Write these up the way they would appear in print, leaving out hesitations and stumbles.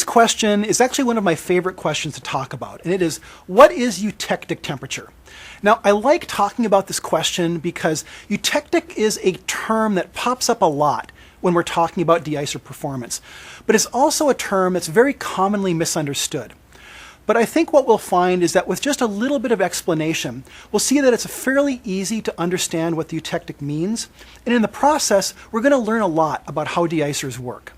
Today's question is actually one of my favorite questions to talk about, and it is, what is eutectic temperature? Now, I like talking about this question because eutectic is a term that pops up a lot when we're talking about de-icer performance, but it's also a term that's very commonly misunderstood. But I think what we'll find is that with just a little bit of explanation, we'll see that it's fairly easy to understand what the eutectic means, and in the process, we're going to learn a lot about how de-icers work.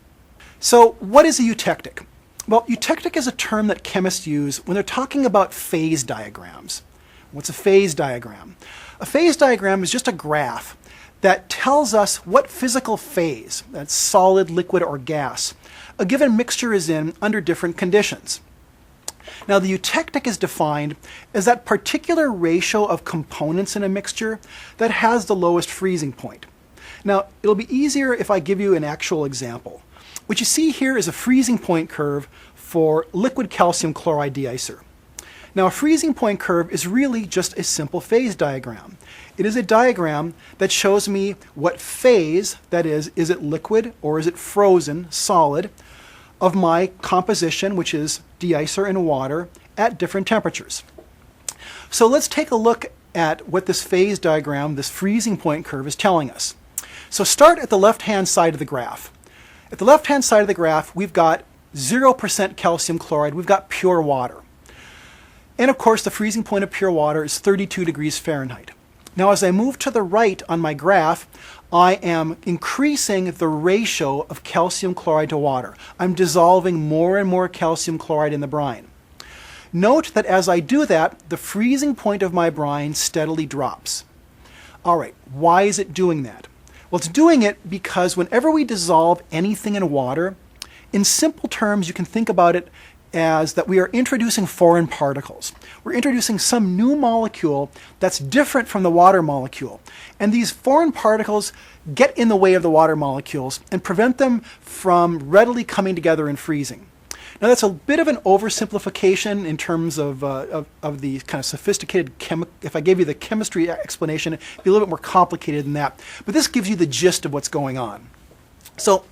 So what is a eutectic? Well, eutectic is a term that chemists use when they're talking about phase diagrams. What's a phase diagram? A phase diagram is just a graph that tells us what physical phase, that's solid, liquid, or gas, a given mixture is in under different conditions. Now, the eutectic is defined as that particular ratio of components in a mixture that has the lowest freezing point. Now, it'll be easier if I give you an actual example. What you see here is a freezing point curve for liquid calcium chloride de-icer. Now, a freezing point curve is really just a simple phase diagram. It is a diagram that shows me what phase, that is it liquid or is it frozen, solid, of my composition, which is de-icer and water, at different temperatures. So let's take a look at what this phase diagram, this freezing point curve, is telling us. So start at the left-hand side of the graph. At the left-hand side of the graph, we've got 0% calcium chloride. We've got pure water. And of course, the freezing point of pure water is 32 degrees Fahrenheit. Now, as I move to the right on my graph, I am increasing the ratio of calcium chloride to water. I'm dissolving more and more calcium chloride in the brine. Note that as I do that, the freezing point of my brine steadily drops. All right, why is it doing that? Well, it's doing it because whenever we dissolve anything in water, in simple terms, you can think about it as that we are introducing foreign particles. We're introducing some new molecule that's different from the water molecule. And these foreign particles get in the way of the water molecules and prevent them from readily coming together and freezing. Now, that's a bit of an oversimplification in terms of the kind of sophisticated if I gave you the chemistry explanation, it'd be a little bit more complicated than that. But this gives you the gist of what's going on. So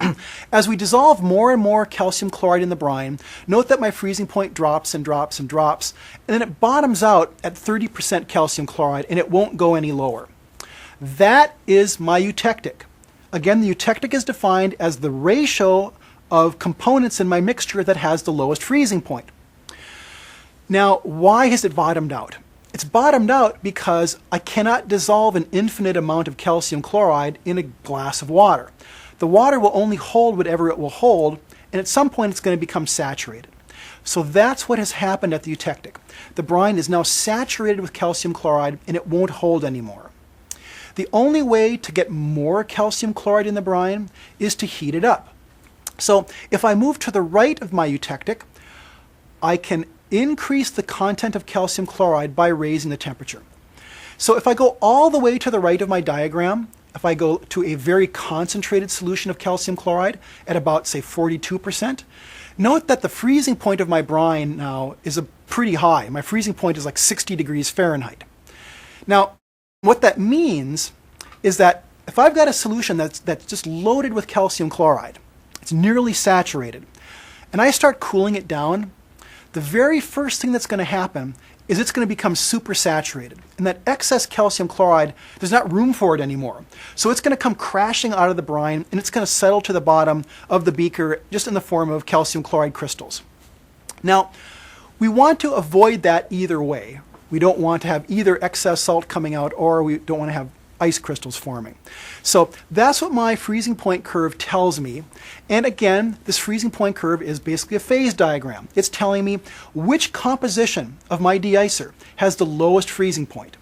as we dissolve more and more calcium chloride in the brine, note that my freezing point drops and drops and drops, and then it bottoms out at 30% calcium chloride, and it won't go any lower. That is my eutectic. Again, the eutectic is defined as the ratio of components in my mixture that has the lowest freezing point. Now, why has it bottomed out? It's bottomed out because I cannot dissolve an infinite amount of calcium chloride in a glass of water. The water will only hold whatever it will hold, and at some point it's going to become saturated. So that's what has happened at the eutectic. The brine is now saturated with calcium chloride, and it won't hold anymore. The only way to get more calcium chloride in the brine is to heat it up. So if I move to the right of my eutectic, I can increase the content of calcium chloride by raising the temperature. So if I go all the way to the right of my diagram, if I go to a very concentrated solution of calcium chloride at about, say, 42%, note that the freezing point of my brine now is pretty high. My freezing point is like 60 degrees Fahrenheit. Now, what that means is that if I've got a solution that's just loaded with calcium chloride, it's nearly saturated, and I start cooling it down, the very first thing that's going to happen is it's going to become supersaturated, and that excess calcium chloride, there's not room for it anymore. So it's going to come crashing out of the brine, and it's going to settle to the bottom of the beaker just in the form of calcium chloride crystals. Now, we want to avoid that either way. We don't want to have either excess salt coming out, or we don't want to have ice crystals forming. So that's what my freezing point curve tells me. And again, this freezing point curve is basically a phase diagram. It's telling me which composition of my de-icer has the lowest freezing point.